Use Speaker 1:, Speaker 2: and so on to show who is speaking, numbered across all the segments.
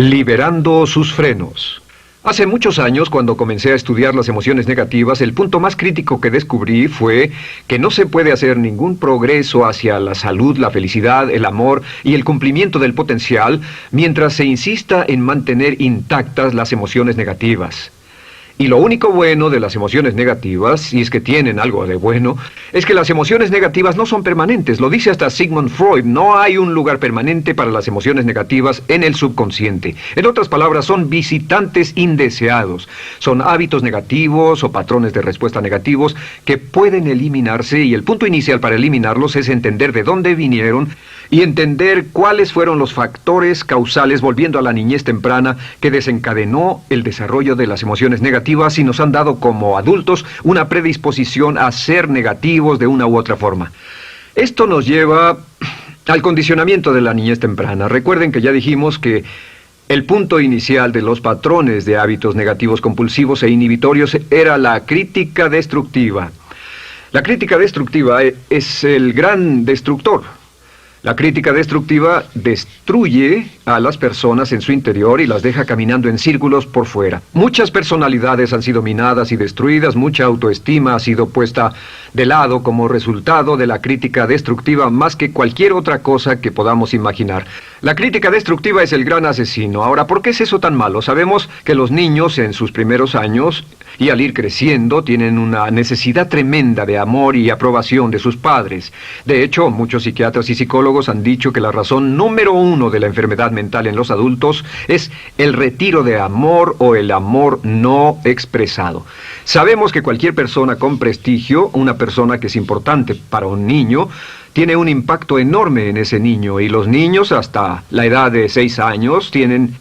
Speaker 1: Liberando sus frenos. Hace muchos años, cuando comencé a estudiar las emociones negativas, el punto más crítico que descubrí fue que no se puede hacer ningún progreso hacia la salud, la felicidad, el amor y el cumplimiento del potencial mientras se insista en mantener intactas las emociones negativas. Y lo único bueno de las emociones negativas, si es que tienen algo de bueno, es que las emociones negativas no son permanentes. Lo dice hasta Sigmund Freud, no hay un lugar permanente para las emociones negativas en el subconsciente. En otras palabras, son visitantes indeseados. Son hábitos negativos o patrones de respuesta negativos que pueden eliminarse, y el punto inicial para eliminarlos es entender de dónde vinieron y entender cuáles fueron los factores causales, volviendo a la niñez temprana, que desencadenó el desarrollo de las emociones negativas y nos han dado como adultos una predisposición a ser negativos de una u otra forma. Esto nos lleva al condicionamiento de la niñez temprana. Recuerden que ya dijimos que el punto inicial de los patrones de hábitos negativos compulsivos e inhibitorios era la crítica destructiva. La crítica destructiva es el gran destructor. La crítica destructiva destruye a las personas en su interior y las deja caminando en círculos por fuera. Muchas personalidades han sido minadas y destruidas, mucha autoestima ha sido puesta de lado como resultado de la crítica destructiva más que cualquier otra cosa que podamos imaginar. La crítica destructiva es el gran asesino. Ahora, ¿por qué es eso tan malo? Sabemos que los niños en sus primeros años y al ir creciendo tienen una necesidad tremenda de amor y aprobación de sus padres. De hecho, muchos psiquiatras y psicólogos han dicho que la razón número uno de la enfermedad mental en los adultos es el retiro de amor o el amor no expresado. Sabemos que cualquier persona con prestigio, una persona que es importante para un niño, tiene un impacto enorme en ese niño, y los niños hasta la edad de 6 años tienen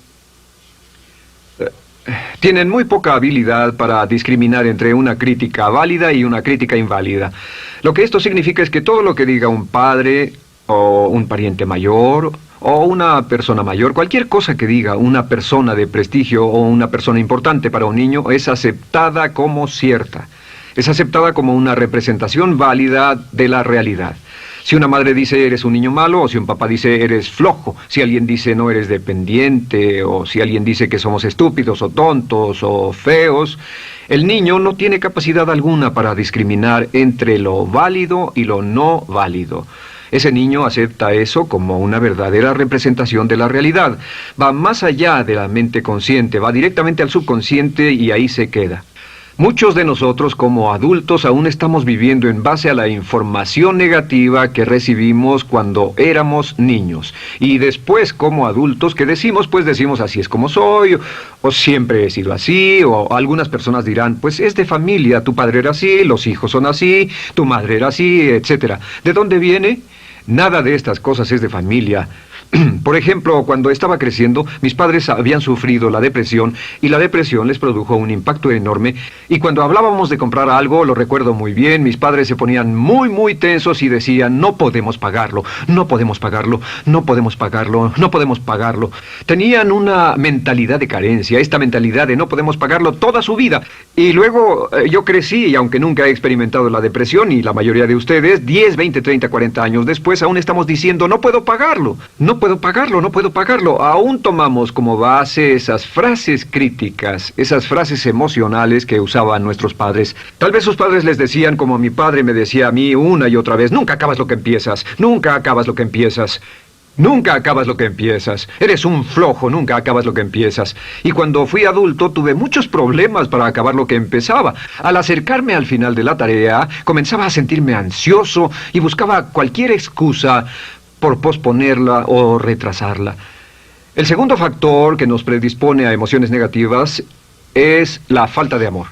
Speaker 1: muy poca habilidad para discriminar entre una crítica válida y una crítica inválida. Lo que esto significa es que todo lo que diga un padre o un pariente mayor o una persona mayor, cualquier cosa que diga una persona de prestigio o una persona importante para un niño es aceptada como cierta. Es aceptada como una representación válida de la realidad. Si una madre dice eres un niño malo, o si un papá dice eres flojo, si alguien dice no eres dependiente, o si alguien dice que somos estúpidos o tontos o feos, el niño no tiene capacidad alguna para discriminar entre lo válido y lo no válido. Ese niño acepta eso como una verdadera representación de la realidad. Va más allá de la mente consciente, va directamente al subconsciente y ahí se queda. Muchos de nosotros como adultos aún estamos viviendo en base a la información negativa que recibimos cuando éramos niños. Y después como adultos, ¿qué decimos? Pues decimos así es como soy, o siempre he sido así, o algunas personas dirán, pues es de familia, tu padre era así, los hijos son así, tu madre era así, etc. ¿De dónde viene? Nada de estas cosas es de familia. Por ejemplo, cuando estaba creciendo, mis padres habían sufrido la depresión y la depresión les produjo un impacto enorme. Y cuando hablábamos de comprar algo, lo recuerdo muy bien, mis padres se ponían muy tensos y decían, no podemos pagarlo, no podemos pagarlo, no podemos pagarlo, no podemos pagarlo. Tenían una mentalidad de carencia, esta mentalidad de no podemos pagarlo toda su vida. Y luego yo crecí y aunque nunca he experimentado la depresión, y la mayoría de ustedes, 10, 20, 30, 40 años después, aún estamos diciendo, no puedo pagarlo, no puedo pagarlo, no puedo pagarlo. Aún tomamos como base esas frases críticas, esas frases emocionales que usaban nuestros padres. Tal vez sus padres les decían como mi padre me decía a mí una y otra vez, nunca acabas lo que empiezas, nunca acabas lo que empiezas. Nunca acabas lo que empiezas. Eres un flojo, nunca acabas lo que empiezas. Y cuando fui adulto tuve muchos problemas para acabar lo que empezaba. Al acercarme al final de la tarea, comenzaba a sentirme ansioso y buscaba cualquier excusa por posponerla o retrasarla. El segundo factor que nos predispone a emociones negativas es la falta de amor.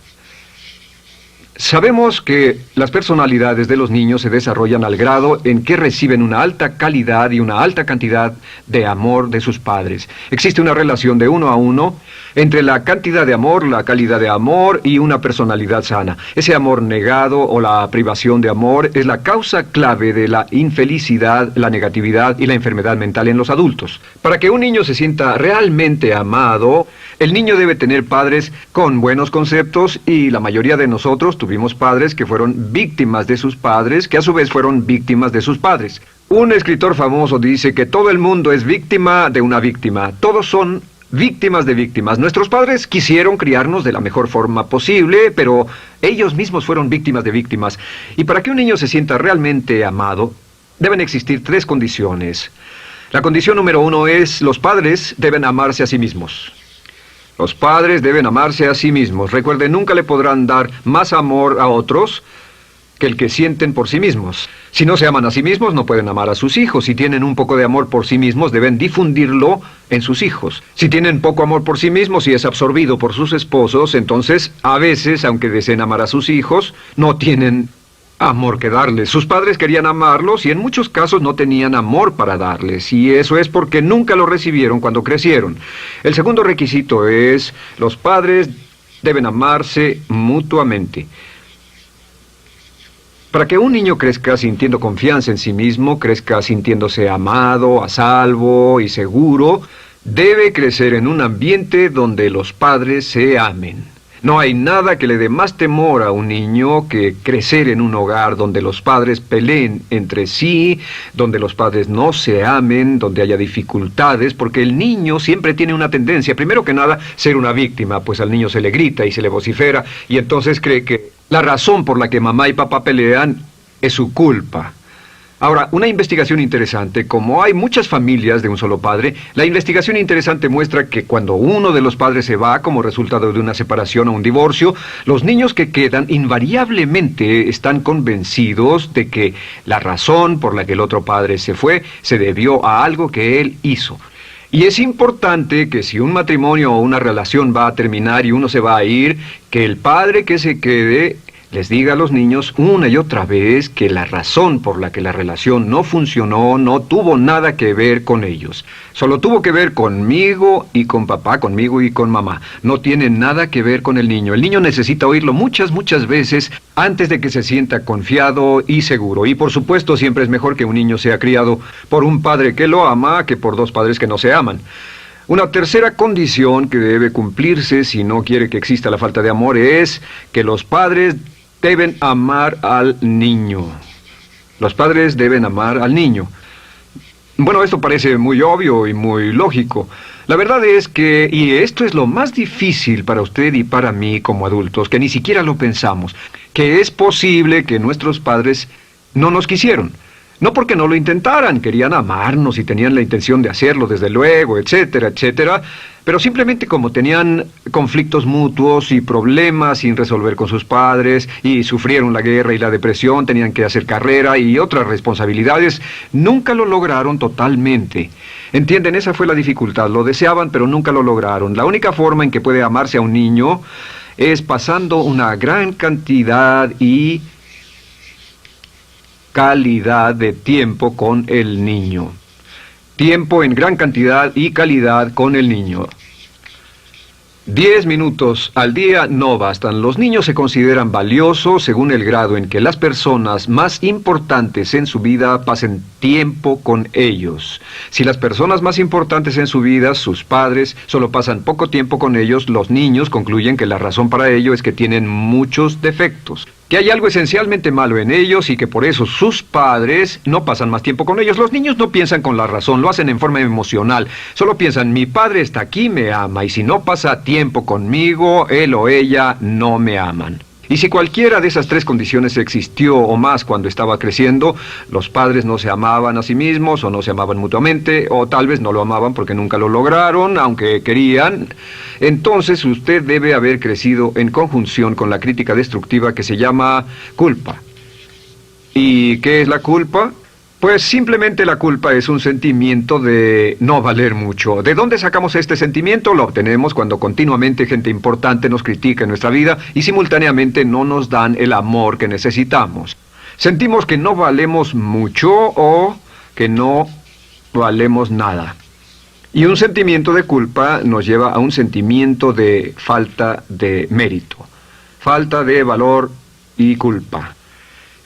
Speaker 1: Sabemos que las personalidades de los niños se desarrollan al grado en que reciben una alta calidad y una alta cantidad de amor de sus padres. Existe una relación de 1 a 1 entre la cantidad de amor, la calidad de amor y una personalidad sana. Ese amor negado o la privación de amor es la causa clave de la infelicidad, la negatividad y la enfermedad mental en los adultos. Para que un niño se sienta realmente amado, el niño debe tener padres con buenos conceptos, y la mayoría de nosotros tuvimos padres que fueron víctimas de sus padres, que a su vez fueron víctimas de sus padres. Un escritor famoso dice que todo el mundo es víctima de una víctima. Todos son víctimas de víctimas. Nuestros padres quisieron criarnos de la mejor forma posible, pero ellos mismos fueron víctimas de víctimas. Y para que un niño se sienta realmente amado, deben existir 3 condiciones. La condición número 1 es: los padres deben amarse a sí mismos. Los padres deben amarse a sí mismos. Recuerden, nunca le podrán dar más amor a otros que el que sienten por sí mismos. Si no se aman a sí mismos, no pueden amar a sus hijos. Si tienen un poco de amor por sí mismos, deben difundirlo en sus hijos. Si tienen poco amor por sí mismos y es absorbido por sus esposos, entonces, a veces, aunque deseen amar a sus hijos, no tienen amor que darles. Sus padres querían amarlos y en muchos casos no tenían amor para darles. Y eso es porque nunca lo recibieron cuando crecieron. El segundo requisito es: los padres deben amarse mutuamente. Para que un niño crezca sintiendo confianza en sí mismo, crezca sintiéndose amado, a salvo y seguro, debe crecer en un ambiente donde los padres se amen. No hay nada que le dé más temor a un niño que crecer en un hogar donde los padres peleen entre sí, donde los padres no se amen, donde haya dificultades, porque el niño siempre tiene una tendencia, primero que nada, ser una víctima, pues al niño se le grita y se le vocifera, y entonces cree que la razón por la que mamá y papá pelean es su culpa. Ahora, una investigación interesante: como hay muchas familias de un solo padre, la investigación interesante muestra que cuando uno de los padres se va como resultado de una separación o un divorcio, los niños que quedan invariablemente están convencidos de que la razón por la que el otro padre se fue se debió a algo que él hizo. Y es importante que si un matrimonio o una relación va a terminar y uno se va a ir, que el padre que se quede les diga a los niños una y otra vez que la razón por la que la relación no funcionó no tuvo nada que ver con ellos. Solo tuvo que ver conmigo y con papá, conmigo y con mamá. No tiene nada que ver con el niño. El niño necesita oírlo muchas veces antes de que se sienta confiado y seguro. Y por supuesto, siempre es mejor que un niño sea criado por un padre que lo ama que por 2 padres que no se aman. Una tercera condición que debe cumplirse si no quiere que exista la falta de amor es que los padres deben amar al niño. Los padres deben amar al niño. Bueno, esto parece muy obvio y muy lógico. La verdad es que, y esto es lo más difícil para usted y para mí como adultos, que ni siquiera lo pensamos, que es posible que nuestros padres no nos quisieron. No porque no lo intentaran, querían amarnos y tenían la intención de hacerlo, desde luego, etcétera, etcétera, pero simplemente como tenían conflictos mutuos y problemas sin resolver con sus padres, y sufrieron la guerra y la depresión, tenían que hacer carrera y otras responsabilidades, nunca lo lograron totalmente. ¿Entienden? Esa fue la dificultad. Lo deseaban, pero nunca lo lograron. La única forma en que puede amarse a un niño es pasando una gran cantidad y calidad de tiempo con el niño. Tiempo en gran cantidad y calidad con el niño. 10 minutos al día no bastan. Los niños se consideran valiosos según el grado en que las personas más importantes en su vida pasen tiempo con ellos. Si las personas más importantes en su vida, sus padres, solo pasan poco tiempo con ellos, los niños concluyen que la razón para ello es que tienen muchos defectos, que hay algo esencialmente malo en ellos y que por eso sus padres no pasan más tiempo con ellos. Los niños no piensan con la razón, lo hacen en forma emocional. Solo piensan: mi padre está aquí, me ama, y si no pasa tiempo conmigo, él o ella no me aman. Y si cualquiera de esas 3 condiciones existió o más cuando estaba creciendo, los padres no se amaban a sí mismos, o no se amaban mutuamente, o tal vez no lo amaban porque nunca lo lograron, aunque querían, entonces usted debe haber crecido en conjunción con la crítica destructiva que se llama culpa. ¿Y qué es la culpa? Pues simplemente la culpa es un sentimiento de no valer mucho. ¿De dónde sacamos este sentimiento? Lo obtenemos cuando continuamente gente importante nos critica en nuestra vida y simultáneamente no nos dan el amor que necesitamos. Sentimos que no valemos mucho o que no valemos nada. Y un sentimiento de culpa nos lleva a un sentimiento de falta de mérito, falta de valor y culpa.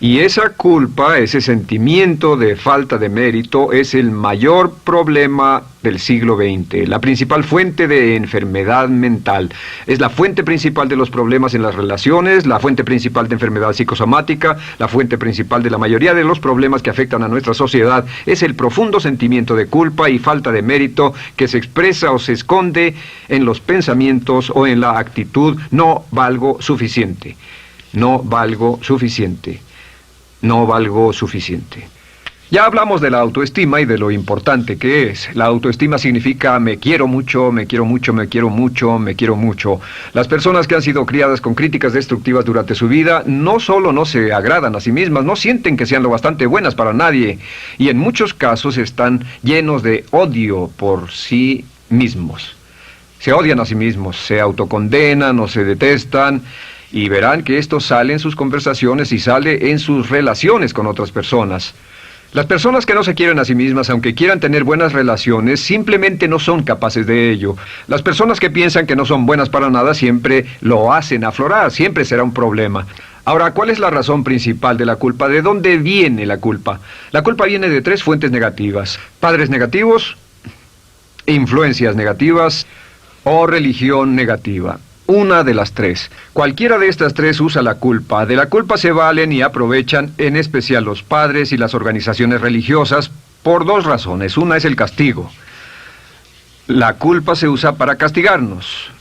Speaker 1: Y esa culpa, ese sentimiento de falta de mérito, es el mayor problema del siglo XX, la principal fuente de enfermedad mental. Es la fuente principal de los problemas en las relaciones, la fuente principal de enfermedad psicosomática, la fuente principal de la mayoría de los problemas que afectan a nuestra sociedad. Es el profundo sentimiento de culpa y falta de mérito que se expresa o se esconde en los pensamientos o en la actitud: no valgo suficiente, no valgo suficiente. No valgo suficiente. Ya hablamos de la autoestima y de lo importante que es. La autoestima significa me quiero mucho, me quiero mucho, me quiero mucho, me quiero mucho. Las personas que han sido criadas con críticas destructivas durante su vida no solo no se agradan a sí mismas, no sienten que sean lo bastante buenas para nadie, y en muchos casos están llenos de odio por sí mismos. Se odian a sí mismos, se autocondenan o se detestan. Y verán que esto sale en sus conversaciones y sale en sus relaciones con otras personas. Las personas que no se quieren a sí mismas, aunque quieran tener buenas relaciones, simplemente no son capaces de ello. Las personas que piensan que no son buenas para nada siempre lo hacen aflorar, siempre será un problema. Ahora, ¿cuál es la razón principal de la culpa? ¿De dónde viene la culpa? La culpa viene de 3 fuentes negativas: padres negativos, influencias negativas o religión negativa. Una de las 3. Cualquiera de estas 3 usa la culpa. De la culpa se valen y aprovechan, en especial los padres y las organizaciones religiosas, por 2 razones. Una es el castigo. La culpa se usa para castigarnos.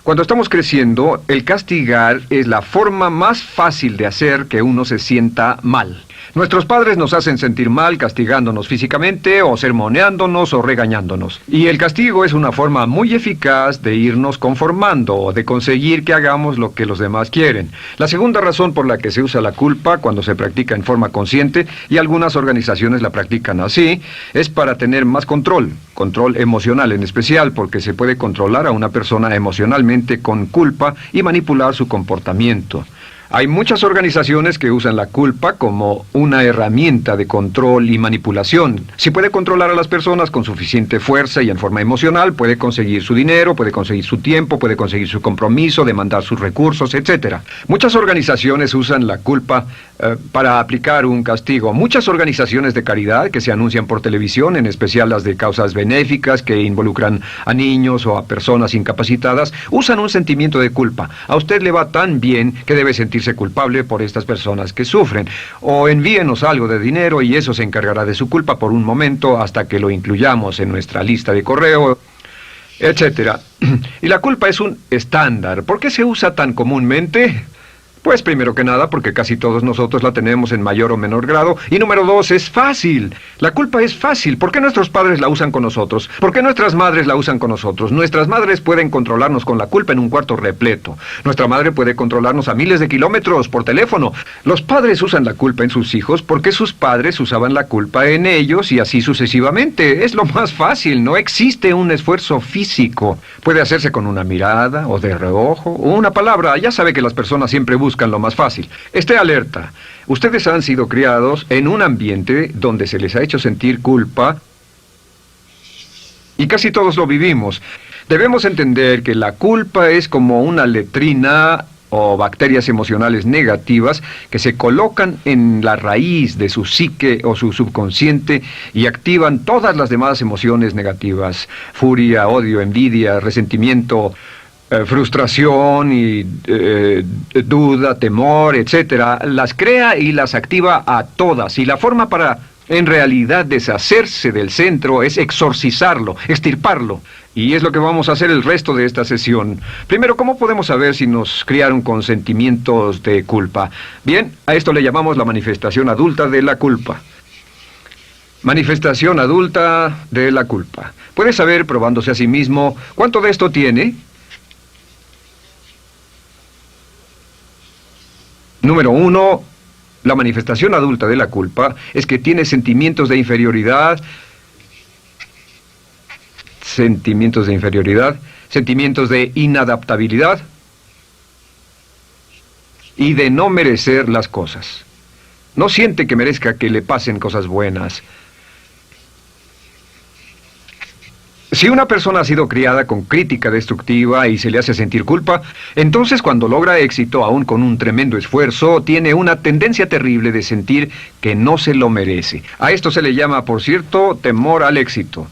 Speaker 1: Cuando estamos creciendo, el castigar es la forma más fácil de hacer que uno se sienta mal. Nuestros padres nos hacen sentir mal castigándonos físicamente o sermoneándonos o regañándonos. Y el castigo es una forma muy eficaz de irnos conformando o de conseguir que hagamos lo que los demás quieren. La segunda razón por la que se usa la culpa cuando se practica en forma consciente, y algunas organizaciones la practican así, es para tener más control emocional en especial, porque se puede controlar a una persona emocionalmente con culpa y manipular su comportamiento. Hay muchas organizaciones que usan la culpa como una herramienta de control y manipulación. Si puede controlar a las personas con suficiente fuerza y en forma emocional, puede conseguir su dinero, puede conseguir su tiempo, puede conseguir su compromiso, demandar sus recursos, etc. Muchas organizaciones usan la culpa para aplicar un castigo. Muchas organizaciones de caridad que se anuncian por televisión, en especial las de causas benéficas que involucran a niños o a personas incapacitadas, usan un sentimiento de culpa. A usted le va tan bien que debe sentirse culpable por estas personas que sufren. O envíenos algo de dinero y eso se encargará de su culpa por un momento hasta que lo incluyamos en nuestra lista de correo, etc. Y la culpa es un estándar. ¿Por qué se usa tan comúnmente? Pues primero que nada porque casi todos nosotros la tenemos en mayor o menor grado. Y número 2, es fácil. La culpa es fácil. ¿Por qué nuestros padres la usan con nosotros? ¿Por qué nuestras madres la usan con nosotros? Nuestras madres pueden controlarnos con la culpa en un cuarto repleto. Nuestra madre puede controlarnos a miles de kilómetros por teléfono. Los padres usan la culpa en sus hijos porque sus padres usaban la culpa en ellos y así sucesivamente. Es lo más fácil. No existe un esfuerzo físico. Puede hacerse con una mirada o de reojo o una palabra. Ya sabe que las personas siempre buscan lo más fácil. Esté alerta. Ustedes han sido criados en un ambiente donde se les ha hecho sentir culpa y casi todos lo vivimos. Debemos entender que la culpa es como una letrina o bacterias emocionales negativas que se colocan en la raíz de su psique o su subconsciente y activan todas las demás emociones negativas: furia, odio, envidia, resentimiento, frustración y duda, temor, etcétera. Las crea y las activa a todas, y la forma para en realidad deshacerse del centro es exorcizarlo, extirparlo. Y es lo que vamos a hacer el resto de esta sesión. Primero, ¿cómo podemos saber si nos criaron con sentimientos de culpa? Bien, a esto le llamamos la manifestación adulta de la culpa. Manifestación adulta de la culpa. Puede saber, probándose a sí mismo, ¿cuánto de esto tiene? Número 1, la manifestación adulta de la culpa es que tiene sentimientos de inferioridad, sentimientos de inadaptabilidad y de no merecer las cosas. No siente que merezca que le pasen cosas buenas. Si una persona ha sido criada con crítica destructiva y se le hace sentir culpa, entonces cuando logra éxito, aún con un tremendo esfuerzo, tiene una tendencia terrible de sentir que no se lo merece. A esto se le llama, por cierto, temor al éxito.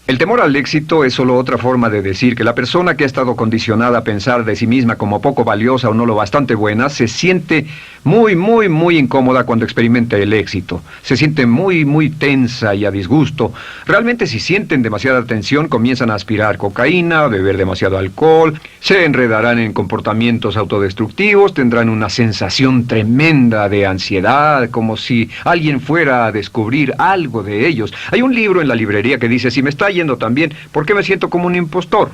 Speaker 1: El temor al éxito es solo otra forma de decir que la persona que ha estado condicionada a pensar de sí misma como poco valiosa o no lo bastante buena, se siente muy incómoda cuando experimenta el éxito. Se siente muy tensa y a disgusto. Realmente si sienten demasiada tensión, comienzan a aspirar cocaína, a beber demasiado alcohol, se enredarán en comportamientos autodestructivos, tendrán una sensación tremenda de ansiedad, como si alguien fuera a descubrir algo de ellos. Hay un libro en la librería que dice, si me está yendo tan bien, ¿por qué me siento como un impostor?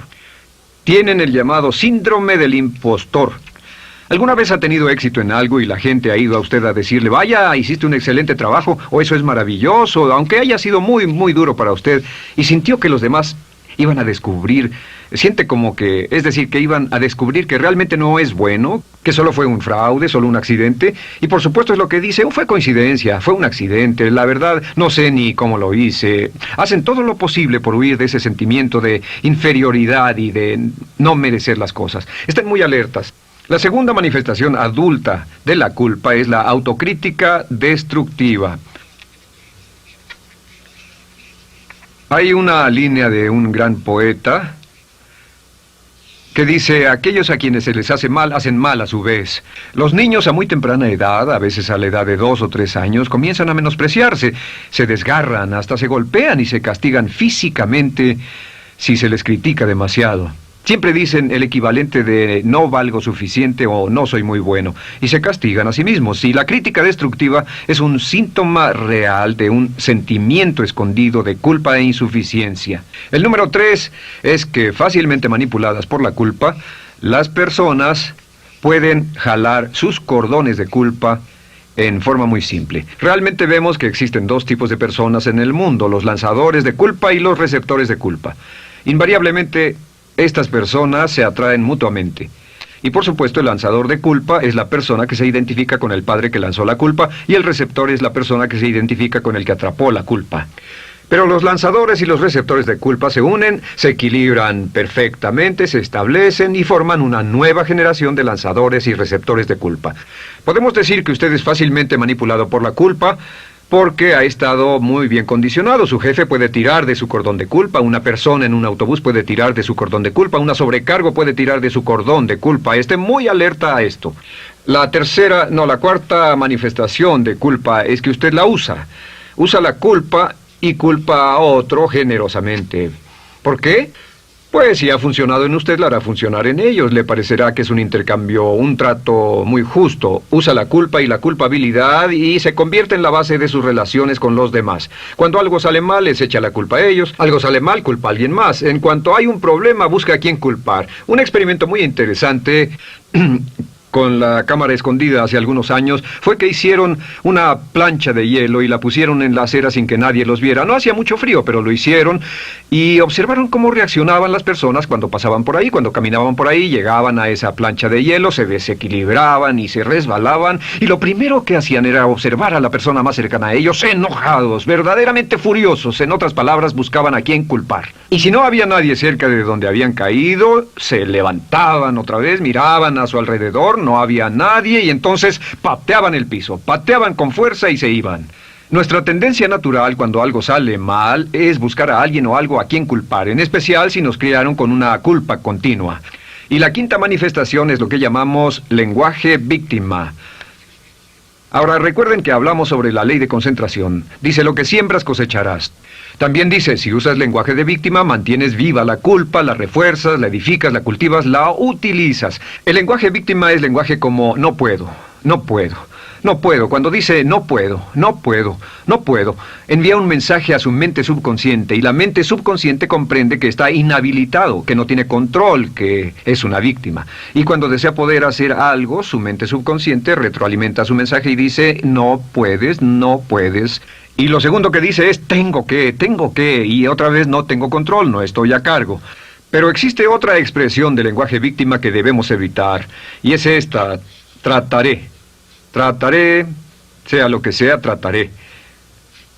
Speaker 1: Tienen el llamado síndrome del impostor. ¿Alguna vez ha tenido éxito en algo y la gente ha ido a usted a decirle, vaya, hiciste un excelente trabajo, o eso es maravilloso, aunque haya sido muy duro para usted, y sintió que los demás iban a descubrir, siente como que, es decir, que iban a descubrir que realmente no es bueno, que solo fue un fraude, solo un accidente, y por supuesto es lo que dice, fue coincidencia, fue un accidente, la verdad, no sé ni cómo lo hice. Hacen todo lo posible por huir de ese sentimiento de inferioridad y de no merecer las cosas. Estén muy alertas. La segunda manifestación adulta de la culpa es la autocrítica destructiva. Hay una línea de un gran poeta que dice, aquellos a quienes se les hace mal, hacen mal a su vez. Los niños a muy temprana edad, a veces a la edad de 2 o 3 años, comienzan a menospreciarse, se desgarran, hasta se golpean y se castigan físicamente si se les critica demasiado. Siempre dicen el equivalente de no valgo suficiente o no soy muy bueno, y se castigan a sí mismos. Y la crítica destructiva es un síntoma real de un sentimiento escondido de culpa e insuficiencia. El número 3 es que fácilmente manipuladas por la culpa, las personas pueden jalar sus cordones de culpa en forma muy simple. Realmente vemos que existen dos tipos de personas en el mundo, los lanzadores de culpa y los receptores de culpa. Invariablemente, estas personas se atraen mutuamente. Y por supuesto el lanzador de culpa es la persona que se identifica con el padre que lanzó la culpa y el receptor es la persona que se identifica con el que atrapó la culpa. Pero los lanzadores y los receptores de culpa se unen, se equilibran perfectamente, se establecen y forman una nueva generación de lanzadores y receptores de culpa. Podemos decir que usted es fácilmente manipulado por la culpa, porque ha estado muy bien condicionado. Su jefe puede tirar de su cordón de culpa, una persona en un autobús puede tirar de su cordón de culpa, una sobrecargo puede tirar de su cordón de culpa. Esté muy alerta a esto. La cuarta manifestación de culpa es que usted la usa. Usa la culpa y culpa a otro generosamente. ¿Por qué? Pues si ha funcionado en usted, la hará funcionar en ellos. Le parecerá que es un intercambio, un trato muy justo. Usa la culpa y la culpabilidad y se convierte en la base de sus relaciones con los demás. Cuando algo sale mal, les echa la culpa a ellos. Algo sale mal, culpa a alguien más. En cuanto hay un problema, busca a quién culpar. Un experimento muy interesante con la cámara escondida hace algunos años, fue que hicieron una plancha de hielo y la pusieron en la acera sin que nadie los viera. No hacía mucho frío, pero lo hicieron y observaron cómo reaccionaban las personas cuando pasaban por ahí, cuando caminaban por ahí, llegaban a esa plancha de hielo, se desequilibraban y se resbalaban, y lo primero que hacían era observar a la persona más cercana a ellos, enojados, verdaderamente furiosos, en otras palabras, buscaban a quién culpar. Y si no había nadie cerca de donde habían caído, se levantaban otra vez, miraban a su alrededor, no había nadie y entonces pateaban el piso, pateaban con fuerza y se iban. Nuestra tendencia natural cuando algo sale mal es buscar a alguien o algo a quien culpar, en especial si nos criaron con una culpa continua. Y la quinta manifestación es lo que llamamos lenguaje víctima. Ahora recuerden que hablamos sobre la ley de concentración. Dice, lo que siembras cosecharás. También dice, si usas lenguaje de víctima, mantienes viva la culpa, la refuerzas, la edificas, la cultivas, la utilizas. El lenguaje víctima es lenguaje como no puedo, no puedo, no puedo. Cuando dice no puedo, no puedo, no puedo, envía un mensaje a su mente subconsciente y la mente subconsciente comprende que está inhabilitado, que no tiene control, que es una víctima. Y cuando desea poder hacer algo, su mente subconsciente retroalimenta su mensaje y dice no puedes, no puedes. Y lo segundo que dice es tengo que, y otra vez no tengo control, no estoy a cargo. Pero existe otra expresión del lenguaje víctima que debemos evitar, y es esta, trataré. Trataré, sea lo que sea, trataré.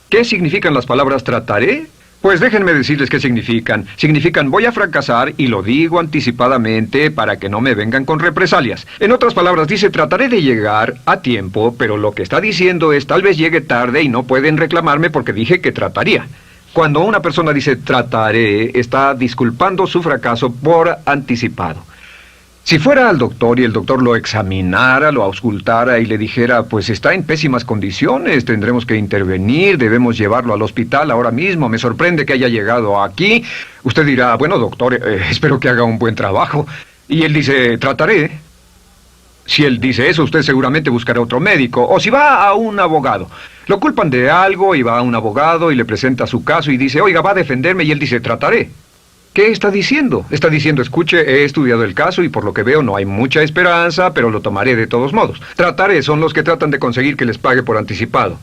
Speaker 1: ¿Qué significan las palabras trataré? Pues déjenme decirles qué significan. Significan voy a fracasar y lo digo anticipadamente para que no me vengan con represalias. En otras palabras, dice trataré de llegar a tiempo, pero lo que está diciendo es tal vez llegue tarde y no pueden reclamarme porque dije que trataría. Cuando una persona dice trataré, está disculpando su fracaso por anticipado. Si fuera al doctor y el doctor lo examinara, lo auscultara y le dijera, pues está en pésimas condiciones, tendremos que intervenir, debemos llevarlo al hospital ahora mismo, me sorprende que haya llegado aquí. Usted dirá, bueno doctor, espero que haga un buen trabajo. Y él dice, trataré. Si él dice eso, usted seguramente buscará otro médico. O si va a un abogado. Lo culpan de algo y va a un abogado y le presenta su caso y dice, oiga, va a defenderme, y él dice, trataré. ¿Qué está diciendo? Está diciendo, escuche, he estudiado el caso y por lo que veo no hay mucha esperanza, pero lo tomaré de todos modos. Trataré son los que tratan de conseguir que les pague por anticipado.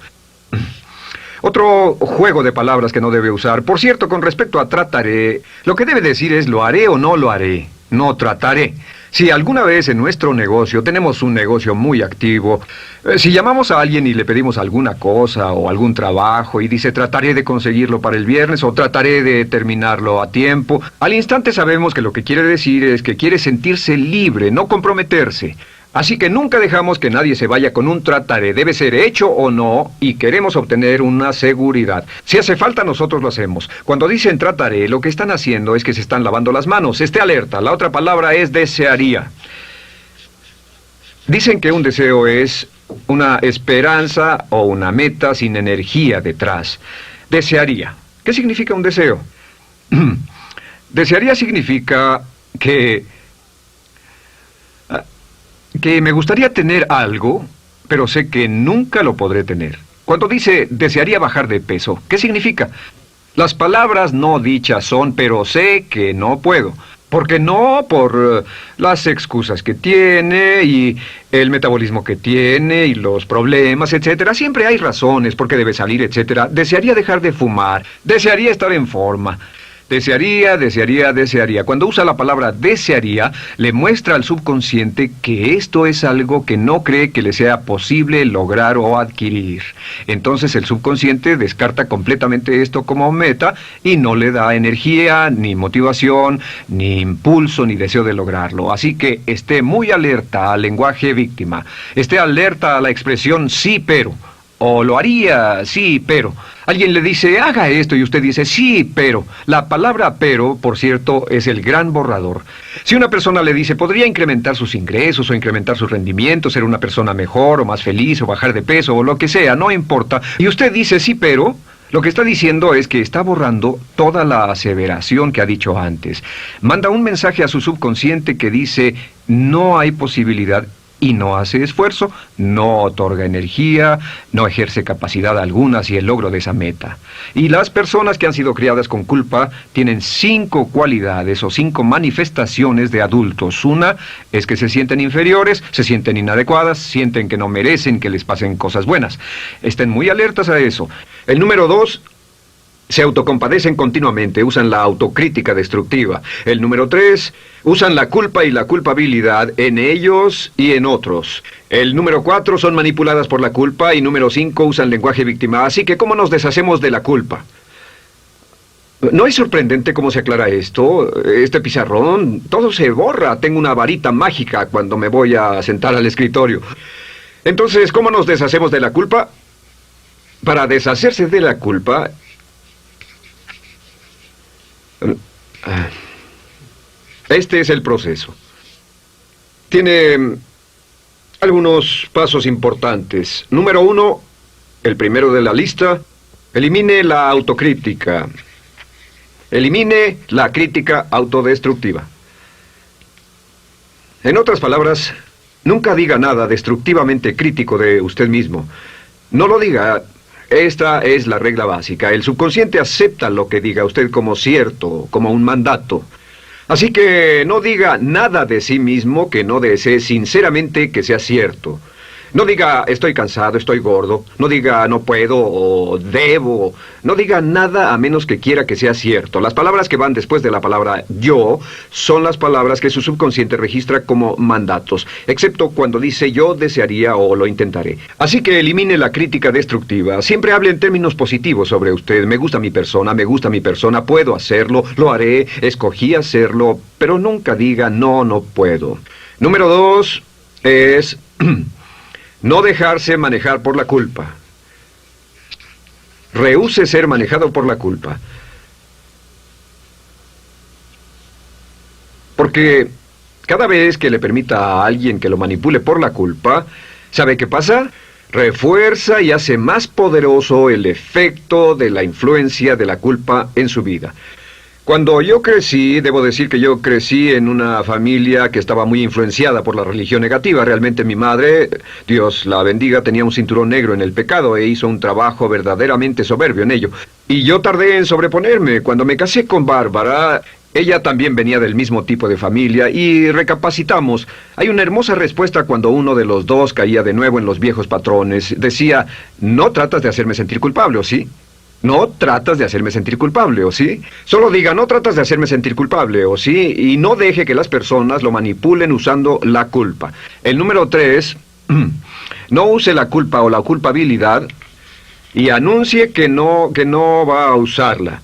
Speaker 1: Otro juego de palabras que no debe usar. Por cierto, con respecto a trataré, lo que debe decir es lo haré o no lo haré. No trataré. Si alguna vez en nuestro negocio, tenemos un negocio muy activo, si llamamos a alguien y le pedimos alguna cosa o algún trabajo y dice trataré de conseguirlo para el viernes o trataré de terminarlo a tiempo, al instante sabemos que lo que quiere decir es que quiere sentirse libre, no comprometerse. Así que nunca dejamos que nadie se vaya con un trataré, debe ser hecho o no, y queremos obtener una seguridad. Si hace falta, nosotros lo hacemos. Cuando dicen trataré, lo que están haciendo es que se están lavando las manos. Esté alerta, la otra palabra es desearía. Dicen que un deseo es una esperanza o una meta sin energía detrás. Desearía. ¿Qué significa un deseo? Desearía significa que me gustaría tener algo, pero sé que nunca lo podré tener. Cuando dice desearía bajar de peso, ¿qué significa? Las palabras no dichas son, pero sé que no puedo. ¿Por qué no? Por las excusas que tiene y el metabolismo que tiene y los problemas, etcétera. Siempre hay razones por qué debe salir, etcétera. Desearía dejar de fumar, desearía estar en forma. Desearía, desearía, desearía. Cuando usa la palabra desearía, le muestra al subconsciente que esto es algo que no cree que le sea posible lograr o adquirir. Entonces el subconsciente descarta completamente esto como meta y no le da energía, ni motivación, ni impulso, ni deseo de lograrlo. Así que esté muy alerta al lenguaje víctima. Esté alerta a la expresión sí, pero. O lo haría, sí, pero. Alguien le dice, haga esto, y usted dice, sí, pero. La palabra pero, por cierto, es el gran borrador. Si una persona le dice, podría incrementar sus ingresos o incrementar su rendimiento, ser una persona mejor o más feliz o bajar de peso o lo que sea, no importa. Y usted dice, sí, pero. Lo que está diciendo es que está borrando toda la aseveración que ha dicho antes. Manda un mensaje a su subconsciente que dice, no hay posibilidad. Y no hace esfuerzo, no otorga energía, no ejerce capacidad alguna hacia el logro de esa meta. Y las personas que han sido criadas con culpa tienen 5 cualidades o 5 manifestaciones de adultos. Una es que se sienten inferiores, se sienten inadecuadas, sienten que no merecen que les pasen cosas buenas. Estén muy alertas a eso. El número 2... se autocompadecen continuamente, usan la autocrítica destructiva. El número 3, usan la culpa y la culpabilidad en ellos y en otros. El número 4, son manipuladas por la culpa. Y número 5, usan lenguaje víctima. Así que, ¿cómo nos deshacemos de la culpa? ¿No es sorprendente cómo se aclara esto? Este pizarrón, todo se borra. Tengo una varita mágica cuando me voy a sentar al escritorio. Entonces, ¿cómo nos deshacemos de la culpa? Para deshacerse de la culpa... este es el proceso. Tiene algunos pasos importantes. Número 1, el primero de la lista, elimine la autocrítica. Elimine la crítica autodestructiva. En otras palabras, nunca diga nada destructivamente crítico de usted mismo. No lo diga. Esta es la regla básica. El subconsciente acepta lo que diga usted como cierto, como un mandato. Así que no diga nada de sí mismo que no desee sinceramente que sea cierto. No diga estoy cansado, estoy gordo. No diga no puedo o debo. No diga nada a menos que quiera que sea cierto. Las palabras que van después de la palabra yo son las palabras que su subconsciente registra como mandatos, excepto cuando dice yo desearía o lo intentaré. Así que elimine la crítica destructiva. Siempre hable en términos positivos sobre usted. Me gusta mi persona, puedo hacerlo, lo haré, escogí hacerlo, pero nunca diga no, no puedo. Número 2 es no dejarse manejar por la culpa. Rehúse ser manejado por la culpa. Porque cada vez que le permita a alguien que lo manipule por la culpa, ¿sabe qué pasa? Refuerza y hace más poderoso el efecto de la influencia de la culpa en su vida. Cuando yo crecí, debo decir que yo crecí en una familia que estaba muy influenciada por la religión negativa. Realmente mi madre, Dios la bendiga, tenía un cinturón negro en el pecado e hizo un trabajo verdaderamente soberbio en ello. Y yo tardé en sobreponerme. Cuando me casé con Bárbara, ella también venía del mismo tipo de familia y recapacitamos. Hay una hermosa respuesta cuando uno de los dos caía de nuevo en los viejos patrones. Decía, no tratas de hacerme sentir culpable, ¿o sí? No tratas de hacerme sentir culpable, ¿o sí? Solo diga, no tratas de hacerme sentir culpable, ¿o sí? Y no deje que las personas lo manipulen usando la culpa. El número 3, no use la culpa o la culpabilidad y anuncie que no va a usarla.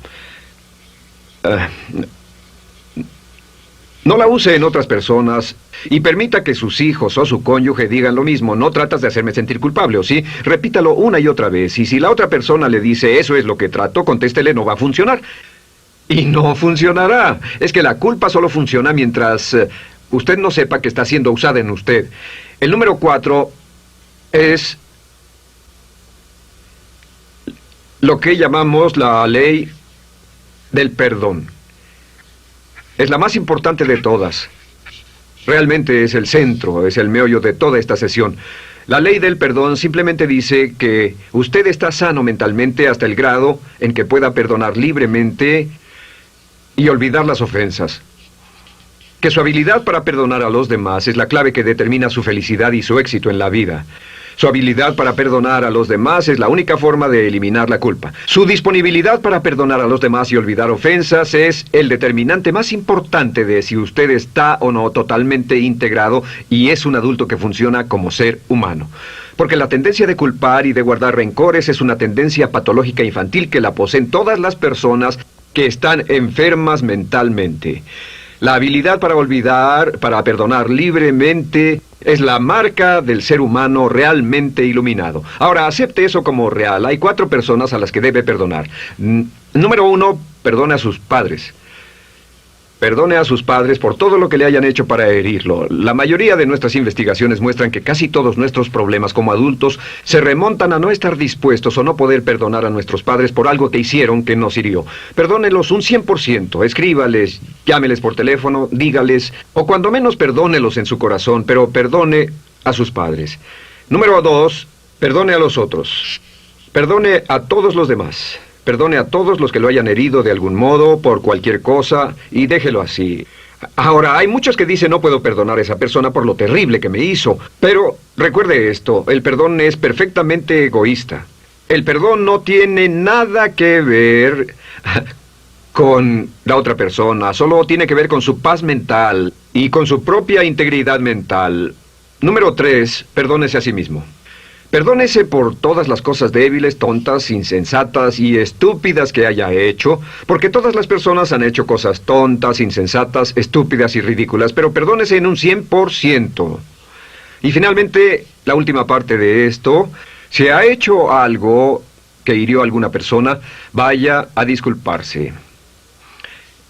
Speaker 1: No la use en otras personas y permita que sus hijos o su cónyuge digan lo mismo. No tratas de hacerme sentir culpable, ¿o sí? Repítalo una y otra vez. Y si la otra persona le dice eso es lo que trato, contéstele no va a funcionar. Y no funcionará. Es que la culpa solo funciona mientras usted no sepa que está siendo usada en usted. El número 4 es lo que llamamos la ley del perdón. Es la más importante de todas. Realmente es el centro, es el meollo de toda esta sesión. La ley del perdón simplemente dice que usted está sano mentalmente hasta el grado en que pueda perdonar libremente y olvidar las ofensas. Que su habilidad para perdonar a los demás es la clave que determina su felicidad y su éxito en la vida. Su habilidad para perdonar a los demás es la única forma de eliminar la culpa. Su disponibilidad para perdonar a los demás y olvidar ofensas es el determinante más importante de si usted está o no totalmente integrado y es un adulto que funciona como ser humano. Porque la tendencia de culpar y de guardar rencores es una tendencia patológica infantil que la poseen todas las personas que están enfermas mentalmente. La habilidad para olvidar, para perdonar libremente, es la marca del ser humano realmente iluminado. Ahora, acepte eso como real. Hay 4 personas a las que debe perdonar. Número 1, perdone a sus padres. Perdone a sus padres por todo lo que le hayan hecho para herirlo. La mayoría de nuestras investigaciones muestran que casi todos nuestros problemas como adultos se remontan a no estar dispuestos o no poder perdonar a nuestros padres por algo que hicieron que nos hirió. Perdónelos un 100%, escríbales, llámeles por teléfono, dígales, o cuando menos perdónelos en su corazón, pero perdone a sus padres. Número 2, perdone a los otros. Perdone a todos los demás. Perdone a todos los que lo hayan herido de algún modo, por cualquier cosa, y déjelo así. Ahora, hay muchos que dicen no puedo perdonar a esa persona por lo terrible que me hizo. Pero recuerde esto, el perdón es perfectamente egoísta. El perdón no tiene nada que ver con la otra persona, solo tiene que ver con su paz mental y con su propia integridad mental. Número 3, perdónese a sí mismo. Perdónese por todas las cosas débiles, tontas, insensatas y estúpidas que haya hecho, porque todas las personas han hecho cosas tontas, insensatas, estúpidas y ridículas, pero perdónese en un 100%. Y finalmente, la última parte de esto, si ha hecho algo que hirió a alguna persona, vaya a disculparse.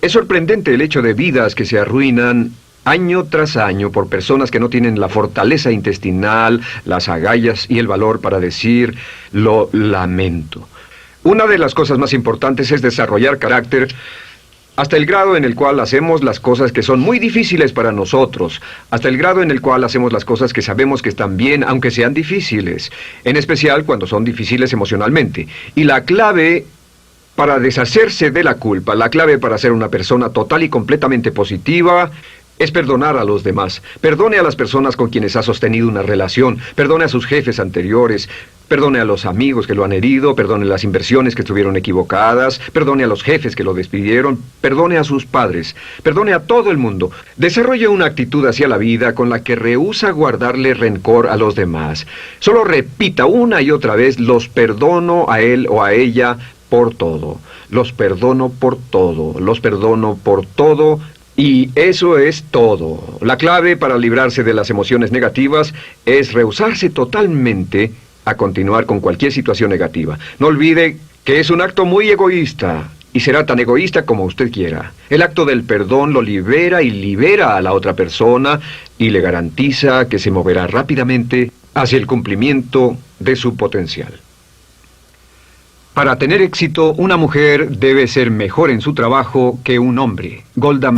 Speaker 1: Es sorprendente el hecho de vidas que se arruinan año tras año por personas que no tienen la fortaleza intestinal, las agallas y el valor para decir lo lamento. Una de las cosas más importantes es desarrollar carácter hasta el grado en el cual hacemos las cosas que son muy difíciles para nosotros, hasta el grado en el cual hacemos las cosas que sabemos que están bien, aunque sean difíciles, en especial cuando son difíciles emocionalmente. Y la clave para deshacerse de la culpa, la clave para ser una persona total y completamente positiva, es perdonar a los demás. Perdone a las personas con quienes ha sostenido una relación. Perdone a sus jefes anteriores. Perdone a los amigos que lo han herido. Perdone las inversiones que estuvieron equivocadas. Perdone a los jefes que lo despidieron. Perdone a sus padres. Perdone a todo el mundo. Desarrolle una actitud hacia la vida con la que rehúsa guardarle rencor a los demás. Solo repita una y otra vez: los perdono a él o a ella por todo. Los perdono por todo. Los perdono por todo. Y eso es todo. La clave para librarse de las emociones negativas es rehusarse totalmente a continuar con cualquier situación negativa. No olvide que es un acto muy egoísta y será tan egoísta como usted quiera. El acto del perdón lo libera y libera a la otra persona y le garantiza que se moverá rápidamente hacia el cumplimiento de su potencial. Para tener éxito, una mujer debe ser mejor en su trabajo que un hombre. Golda